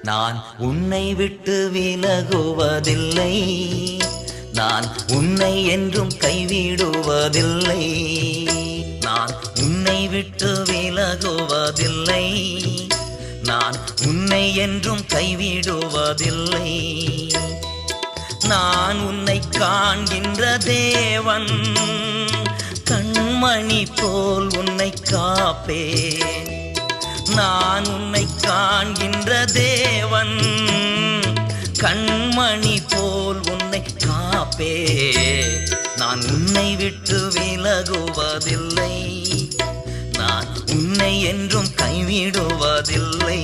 நான் உன்னை விட்டு விலகுவதில்லை, நான் உன்னை என்றும் கைவிடுவதில்லை. நான் உன்னை விட்டு விலகுவதில்லை, நான் உன்னை என்றும் கைவிடுவதில்லை. நான் உன்னை காண்கின்ற தேவன், கண்மணி போல் உன்னை காப்பேன். நான் உன்னை காண்கின்ற தேவன், கண்மணி போல் உன்னை காப்பேன். நான் உன்னை விட்டு விலகுவதில்லை, நான் உன்னை என்றும் கைவிடுவதில்லை.